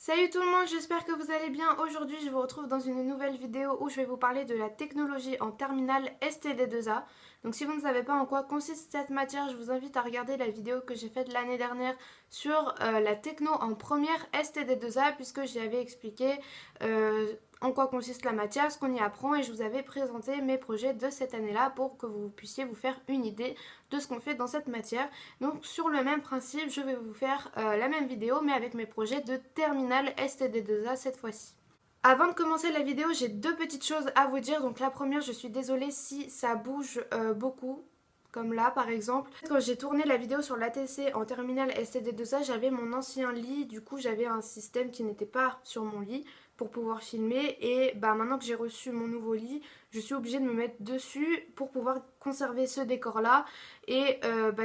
Salut tout le monde, j'espère que vous allez bien. Aujourd'hui je vous retrouve dans une nouvelle vidéo où je vais vous parler de la technologie en terminale STD2A. Donc si vous ne savez pas en quoi consiste cette matière, je vous invite à regarder la vidéo que j'ai faite l'année dernière sur la techno en première STD2A, puisque j'y avais expliqué en quoi consiste la matière, ce qu'on y apprend, et je vous avais présenté mes projets de cette année-là pour que vous puissiez vous faire une idée de ce qu'on fait dans cette matière. Donc sur le même principe, je vais vous faire la même vidéo mais avec mes projets de terminale STD2A cette fois-ci. Avant de commencer la vidéo, j'ai deux petites choses à vous dire. Donc la première, je suis désolée si ça bouge beaucoup, comme là par exemple. Quand j'ai tourné la vidéo sur l'ATC en terminale STD2A, j'avais mon ancien lit, du coup j'avais un système qui n'était pas sur mon lit pour pouvoir filmer, et maintenant que j'ai reçu mon nouveau lit, je suis obligée de me mettre dessus pour pouvoir conserver ce décor là, et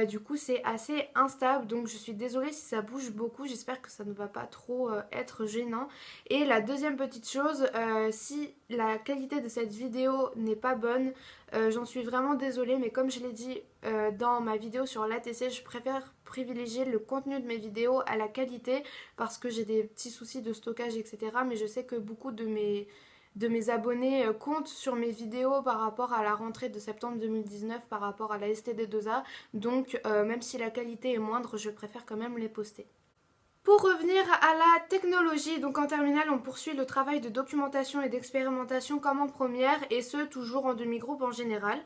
du coup c'est assez instable, donc je suis désolée si ça bouge beaucoup, j'espère que ça ne va pas trop être gênant. Et la deuxième petite chose, si la qualité de cette vidéo n'est pas bonne, j'en suis vraiment désolée, mais comme je l'ai dit dans ma vidéo sur l'ATC, je préfère privilégier le contenu de mes vidéos à la qualité parce que j'ai des petits soucis de stockage, etc. Mais je sais que beaucoup de mes abonnés comptent sur mes vidéos par rapport à la rentrée de septembre 2019, par rapport à la STD2A. Donc même si la qualité est moindre, je préfère quand même les poster. Pour revenir à la technologie, donc en terminale on poursuit le travail de documentation et d'expérimentation comme en première, et ce toujours en demi-groupe en général.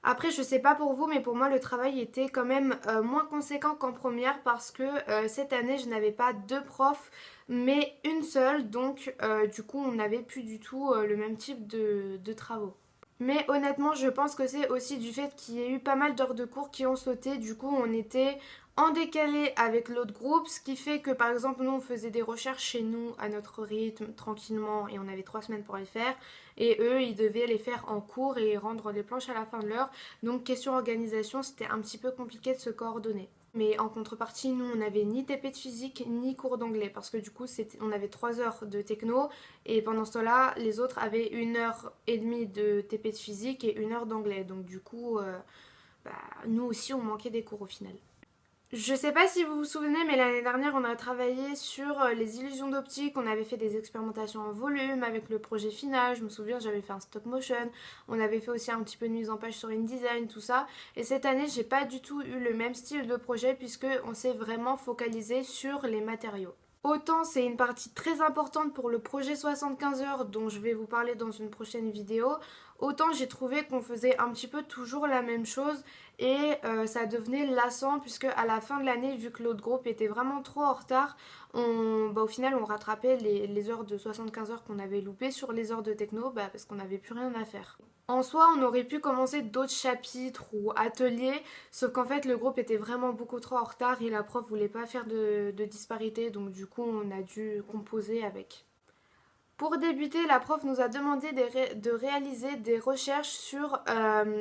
Après je sais pas pour vous, mais pour moi le travail était quand même moins conséquent qu'en première parce que cette année je n'avais pas deux profs mais une seule, donc du coup on n'avait plus du tout le même type de travaux. Mais honnêtement, je pense que c'est aussi du fait qu'il y ait eu pas mal d'heures de cours qui ont sauté. Du coup, on était en décalé avec l'autre groupe, ce qui fait que par exemple, nous, on faisait des recherches chez nous à notre rythme, tranquillement, et on avait 3 semaines pour les faire. Et eux, ils devaient les faire en cours et rendre les planches à la fin de l'heure. Donc, question organisation, c'était un petit peu compliqué de se coordonner. Mais en contrepartie, nous, on n'avait ni TP de physique ni cours d'anglais parce que du coup, on avait 3 heures de techno, et pendant ce temps-là, les autres avaient 1 heure et demie de TP de physique et 1 heure d'anglais. Donc du coup, nous aussi, on manquait des cours au final. Je sais pas si vous vous souvenez, mais l'année dernière, on a travaillé sur les illusions d'optique. On avait fait des expérimentations en volume avec le projet final. Je me souviens, j'avais fait un stop motion. On avait fait aussi un petit peu de mise en page sur InDesign, tout ça. Et cette année, j'ai pas du tout eu le même style de projet puisque on s'est vraiment focalisé sur les matériaux. Autant c'est une partie très importante pour le projet 75 heures dont je vais vous parler dans une prochaine vidéo, autant j'ai trouvé qu'on faisait un petit peu toujours la même chose, et ça devenait lassant puisque à la fin de l'année, vu que l'autre groupe était vraiment trop en retard, au final on rattrapait les heures de 75 heures qu'on avait loupées sur les heures de techno, parce qu'on n'avait plus rien à faire. En soi, on aurait pu commencer d'autres chapitres ou ateliers, sauf qu'en fait le groupe était vraiment beaucoup trop en retard et la prof voulait pas faire de disparité, donc du coup on a dû composer avec. Pour débuter, la prof nous a demandé de réaliser des recherches sur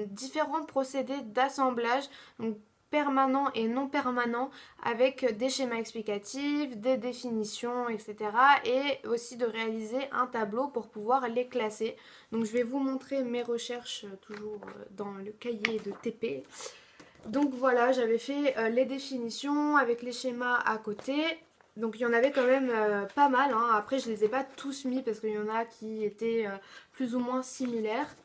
différents procédés d'assemblage, donc permanents et non permanents, avec des schémas explicatifs, des définitions, etc. Et aussi de réaliser un tableau pour pouvoir les classer. Donc je vais vous montrer mes recherches toujours dans le cahier de TP. Donc voilà, j'avais fait les définitions avec les schémas à côté. Donc il y en avait quand même pas mal, hein. Après je les ai pas tous mis parce qu'il y en a qui étaient plus ou moins similaires.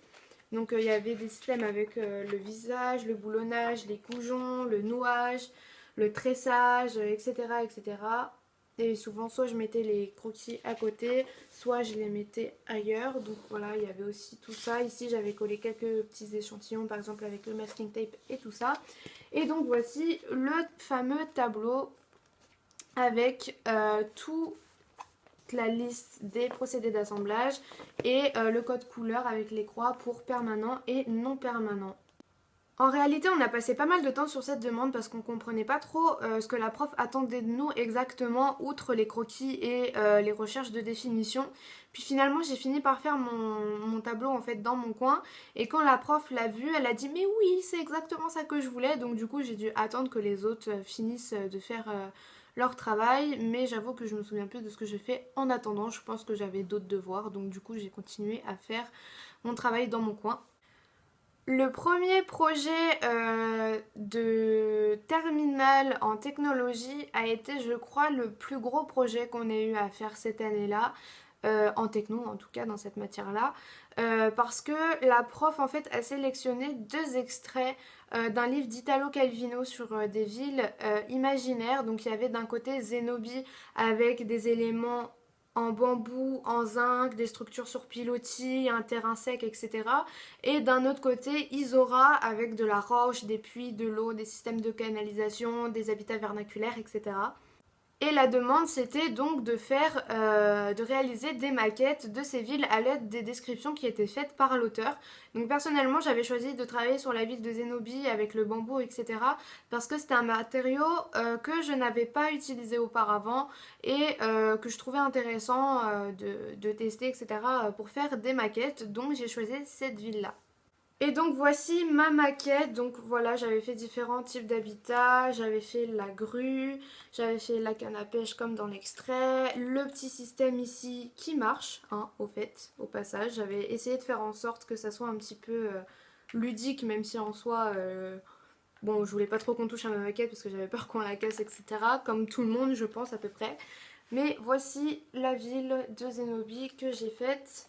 Donc il y avait des systèmes avec le visage, le boulonnage, les goujons, le nouage, le tressage, etc., etc. Et souvent soit je mettais les croquis à côté, soit je les mettais ailleurs. Donc voilà, il y avait aussi tout ça. Ici j'avais collé quelques petits échantillons, par exemple avec le masking tape et tout ça. Et donc voici le fameux tableau avec toute la liste des procédés d'assemblage et le code couleur avec les croix pour permanent et non permanent. En réalité, on a passé pas mal de temps sur cette demande parce qu'on comprenait pas trop ce que la prof attendait de nous exactement, outre les croquis et les recherches de définition. Puis finalement, j'ai fini par faire mon tableau en fait dans mon coin, et quand la prof l'a vu, elle a dit mais oui, c'est exactement ça que je voulais. Donc du coup, j'ai dû attendre que les autres finissent de faire leur travail, mais j'avoue que je me souviens plus de ce que j'ai fait en attendant. Je pense que j'avais d'autres devoirs, donc du coup j'ai continué à faire mon travail dans mon coin. Le premier projet de terminale en technologie a été, je crois, le plus gros projet qu'on ait eu à faire cette année-là, en techno en tout cas dans cette matière-là, parce que la prof en fait a sélectionné deux extraits d'un livre d'Italo Calvino sur des villes imaginaires. Donc il y avait d'un côté Zenobie avec des éléments en bambou, en zinc, des structures sur pilotis, un terrain sec, etc. Et d'un autre côté, Isora avec de la roche, des puits, de l'eau, des systèmes de canalisation, des habitats vernaculaires, etc. Et la demande, c'était donc de réaliser des maquettes de ces villes à l'aide des descriptions qui étaient faites par l'auteur. Donc personnellement, j'avais choisi de travailler sur la ville de Zenobie avec le bambou, etc. parce que c'était un matériau que je n'avais pas utilisé auparavant et que je trouvais intéressant de tester, etc. pour faire des maquettes. Donc j'ai choisi cette ville-là. Et donc voici ma maquette. Donc voilà, j'avais fait différents types d'habitats, j'avais fait la grue, j'avais fait la canne à pêche comme dans l'extrait, le petit système ici qui marche, hein, au passage. J'avais essayé de faire en sorte que ça soit un petit peu ludique, même si en soi, bon, je voulais pas trop qu'on touche à ma maquette parce que j'avais peur qu'on la casse, etc. Comme tout le monde, je pense, à peu près. Mais voici la ville de Zenobie que j'ai faite.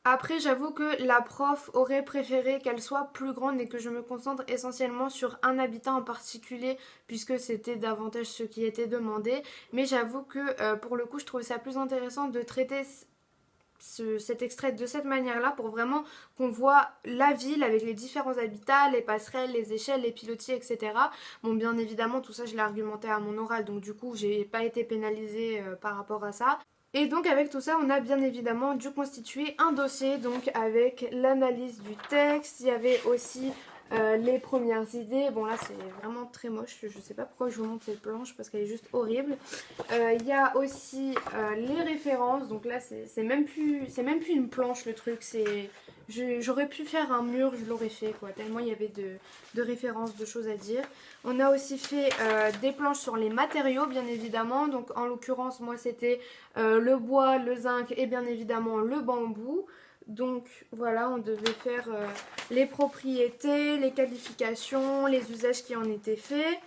Après, j'avoue que la prof aurait préféré qu'elle soit plus grande et que je me concentre essentiellement sur un habitat en particulier puisque c'était davantage ce qui était demandé. Mais j'avoue que pour le coup, je trouvais ça plus intéressant de traiter cet extrait de cette manière-là pour vraiment qu'on voit la ville avec les différents habitats, les passerelles, les échelles, les pilotis, etc. Bon, bien évidemment, tout ça, je l'ai argumenté à mon oral, donc du coup, j'ai pas été pénalisée par rapport à ça. Et donc avec tout ça, on a bien évidemment dû constituer un dossier, donc avec l'analyse du texte. Il y avait aussi les premières idées. Bon là c'est vraiment très moche, je sais pas pourquoi je vous montre cette planche parce qu'elle est juste horrible. Il y a aussi les références, donc là c'est même plus une planche le truc, j'aurais pu faire un mur, je l'aurais fait quoi, tellement il y avait de références, de choses à dire. On a aussi fait des planches sur les matériaux bien évidemment, donc en l'occurrence moi c'était le bois, le zinc et bien évidemment le bambou. Donc voilà, on devait faire les propriétés, les qualifications, les usages qui en étaient faits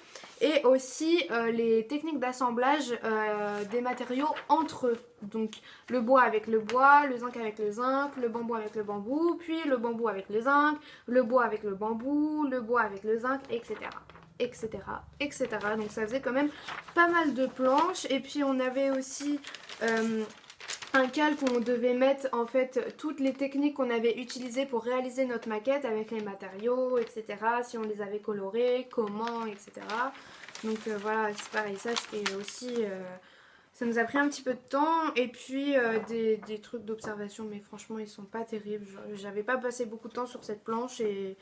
et aussi les techniques d'assemblage des matériaux entre eux. Donc le bois avec le bois, le zinc avec le zinc, le bambou avec le bambou, puis le bambou avec le zinc, le bois avec le bambou, le bois avec le zinc, etc. etc. etc. Donc ça faisait quand même pas mal de planches. Et puis on avait aussi un calque où on devait mettre en fait toutes les techniques qu'on avait utilisées pour réaliser notre maquette avec les matériaux, etc. Si on les avait colorés, comment, etc. Donc voilà, c'est pareil, ça c'était aussi... ça nous a pris un petit peu de temps et puis des trucs d'observation, mais franchement ils sont pas terribles. J'avais pas passé beaucoup de temps sur cette planche et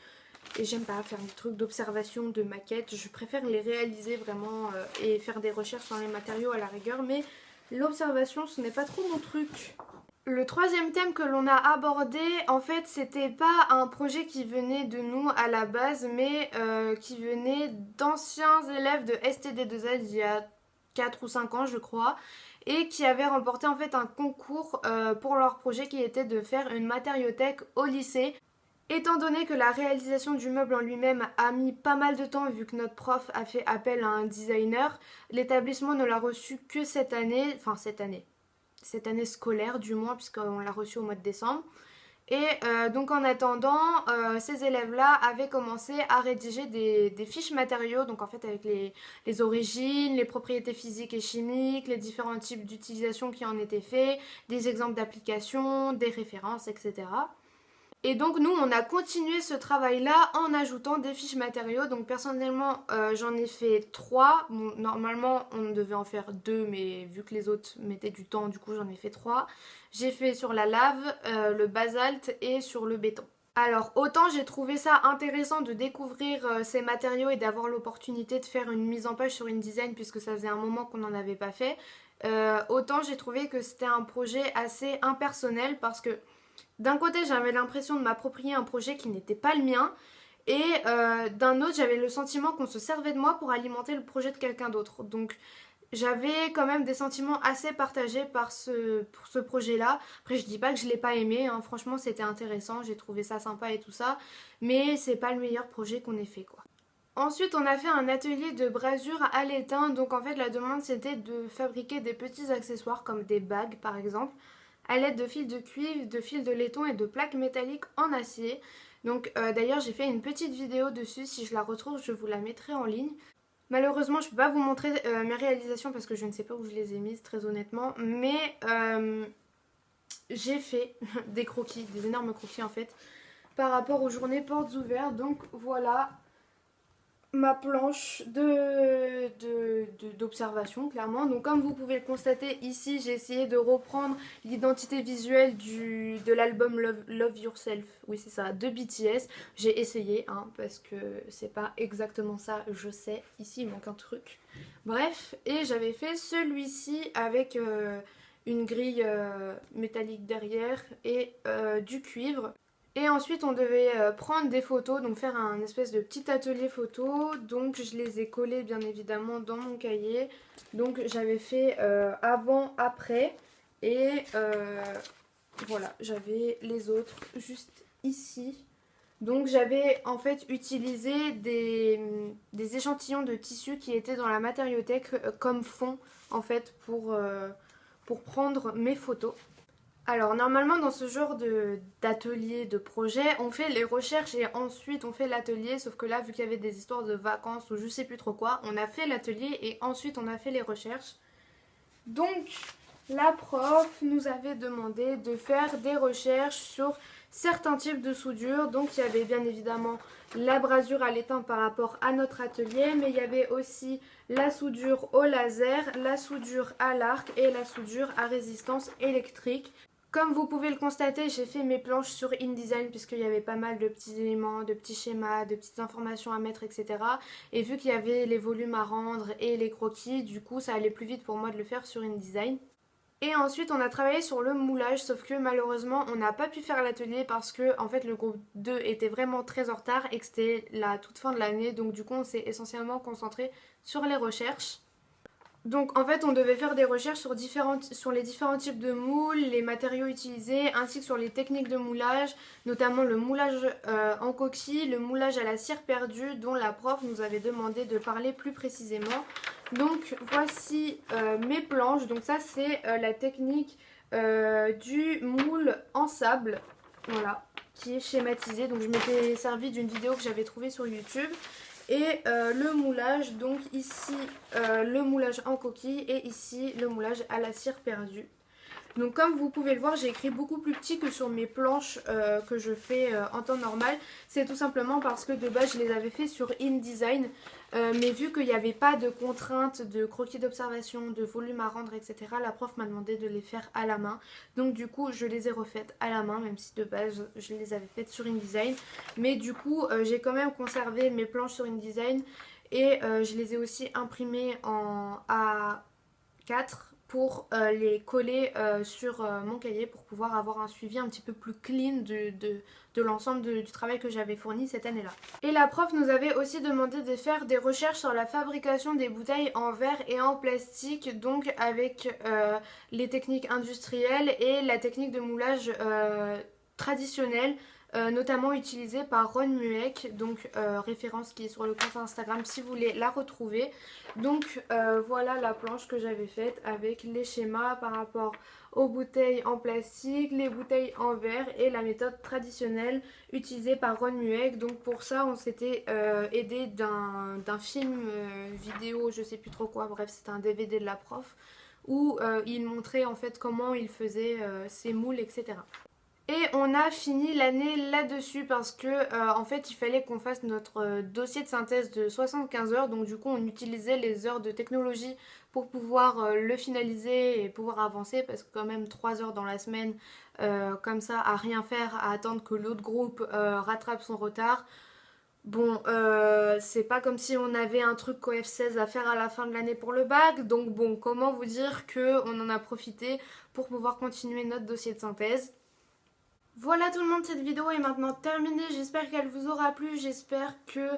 j'aime pas faire des trucs d'observation, de maquettes. Je préfère les réaliser vraiment et faire des recherches sur les matériaux à la rigueur, mais l'observation ce n'est pas trop mon truc. Le troisième thème que l'on a abordé, en fait, c'était pas un projet qui venait de nous à la base, mais qui venait d'anciens élèves de STD2Z il y a 4 ou 5 ans, je crois, et qui avaient remporté en fait un concours pour leur projet qui était de faire une matériothèque au lycée. Étant donné que la réalisation du meuble en lui-même a mis pas mal de temps vu que notre prof a fait appel à un designer, l'établissement ne l'a reçu que cette année scolaire du moins puisqu'on l'a reçu au mois de décembre. Et donc en attendant, ces élèves-là avaient commencé à rédiger des fiches matériaux, donc en fait avec les origines, les propriétés physiques et chimiques, les différents types d'utilisation qui en étaient faits, des exemples d'applications, des références, etc. Et donc nous on a continué ce travail là en ajoutant des fiches matériaux. Donc personnellement j'en ai fait 3. Bon, normalement on devait en faire 2 mais vu que les autres mettaient du temps du coup j'en ai fait 3. J'ai fait sur la lave, le basalte et sur le béton. Alors autant j'ai trouvé ça intéressant de découvrir ces matériaux et d'avoir l'opportunité de faire une mise en page sur InDesign puisque ça faisait un moment qu'on n'en avait pas fait. Autant j'ai trouvé que c'était un projet assez impersonnel parce que d'un côté j'avais l'impression de m'approprier un projet qui n'était pas le mien et d'un autre j'avais le sentiment qu'on se servait de moi pour alimenter le projet de quelqu'un d'autre. Donc j'avais quand même des sentiments assez partagés pour ce projet-là. Après, je dis pas que je l'ai pas aimé, hein. Franchement, c'était intéressant, j'ai trouvé ça sympa et tout ça, mais c'est pas le meilleur projet qu'on ait fait, quoi. Ensuite, on a fait un atelier de brasure à l'étain. Donc en fait, la demande c'était de fabriquer des petits accessoires comme des bagues par exemple, à l'aide de fils de cuivre, de fils de laiton et de plaques métalliques en acier. Donc d'ailleurs, j'ai fait une petite vidéo dessus. Si je la retrouve, je vous la mettrai en ligne. Malheureusement, je ne peux pas vous montrer mes réalisations parce que je ne sais pas où je les ai mises, très honnêtement. Mais j'ai fait des croquis, des énormes croquis en fait, par rapport aux journées portes ouvertes. Donc voilà ma planche d'observation, clairement. Donc comme vous pouvez le constater ici, j'ai essayé de reprendre l'identité visuelle de l'album Love Yourself, oui c'est ça, de BTS. J'ai essayé, hein, parce que c'est pas exactement ça, je sais. Ici il manque un truc. Bref, et j'avais fait celui-ci avec une grille métallique derrière et du cuivre. Et ensuite on devait prendre des photos, donc faire un espèce de petit atelier photo. Donc je les ai collées bien évidemment dans mon cahier. Donc j'avais fait avant, après. Et voilà, j'avais les autres juste ici. Donc j'avais en fait utilisé des échantillons de tissu qui étaient dans la matériothèque comme fond en fait pour prendre mes photos. Alors normalement dans ce genre d'atelier, de projet, on fait les recherches et ensuite on fait l'atelier, sauf que là vu qu'il y avait des histoires de vacances ou je sais plus trop quoi, on a fait l'atelier et ensuite on a fait les recherches. Donc la prof nous avait demandé de faire des recherches sur certains types de soudure. Donc il y avait bien évidemment la brasure à l'étain par rapport à notre atelier, mais il y avait aussi la soudure au laser, la soudure à l'arc et la soudure à résistance électrique. Comme vous pouvez le constater, j'ai fait mes planches sur InDesign puisqu'il y avait pas mal de petits éléments, de petits schémas, de petites informations à mettre, etc. Et vu qu'il y avait les volumes à rendre et les croquis, du coup ça allait plus vite pour moi de le faire sur InDesign. Et ensuite on a travaillé sur le moulage, sauf que malheureusement on n'a pas pu faire l'atelier parce que en fait le groupe 2 était vraiment très en retard et que c'était la toute fin de l'année. Donc du coup on s'est essentiellement concentré sur les recherches. Donc en fait on devait faire des recherches sur les différents types de moules, les matériaux utilisés, ainsi que sur les techniques de moulage, notamment le moulage en coquille, le moulage à la cire perdue dont la prof nous avait demandé de parler plus précisément. Donc voici mes planches, donc ça c'est la technique du moule en sable, voilà, qui est schématisée. Donc je m'étais servi d'une vidéo que j'avais trouvée sur YouTube. Et le moulage, donc ici le moulage en coquille et ici le moulage à la cire perdue. Donc comme vous pouvez le voir, j'ai écrit beaucoup plus petit que sur mes planches que je fais en temps normal. C'est tout simplement parce que de base je les avais fait sur InDesign. Mais vu qu'il n'y avait pas de contraintes de croquis d'observation, de volume à rendre, etc. La prof m'a demandé de les faire à la main. Donc du coup je les ai refaites à la main, même si de base je les avais faites sur InDesign. Mais du coup j'ai quand même conservé mes planches sur InDesign. Et je les ai aussi imprimées en A4 pour les coller sur mon cahier pour pouvoir avoir un suivi un petit peu plus clean de l'ensemble du travail que j'avais fourni cette année-là. Et la prof nous avait aussi demandé de faire des recherches sur la fabrication des bouteilles en verre et en plastique, donc avec les techniques industrielles et la technique de moulage traditionnelle, notamment utilisée par Ron Mueck, donc référence qui est sur le compte Instagram si vous voulez la retrouver. Donc voilà la planche que j'avais faite avec les schémas par rapport aux bouteilles en plastique, les bouteilles en verre et la méthode traditionnelle utilisée par Ron Mueck. Donc pour ça on s'était aidé d'un film vidéo, je sais plus trop quoi, bref c'était un DVD de la prof où il montrait en fait comment il faisait ses moules, etc. Et on a fini l'année là-dessus parce que en fait il fallait qu'on fasse notre dossier de synthèse de 75 heures. Donc du coup on utilisait les heures de technologie pour pouvoir le finaliser et pouvoir avancer, parce que quand même 3 heures dans la semaine comme ça à rien faire, à attendre que l'autre groupe rattrape son retard. Bon, c'est pas comme si on avait un truc COEF 16 à faire à la fin de l'année pour le bac. Donc bon, comment vous dire qu'on en a profité pour pouvoir continuer notre dossier de synthèse. Voilà tout le monde, cette vidéo est maintenant terminée, j'espère qu'elle vous aura plu, j'espère que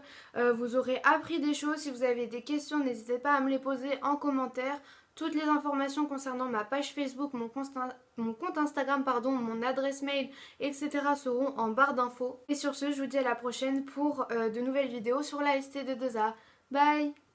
vous aurez appris des choses. Si vous avez des questions, n'hésitez pas à me les poser en commentaire. Toutes les informations concernant ma page Facebook, mon compte Instagram, pardon, mon adresse mail, etc. seront en barre d'infos. Et sur ce, je vous dis à la prochaine pour de nouvelles vidéos sur la ST2A. Bye!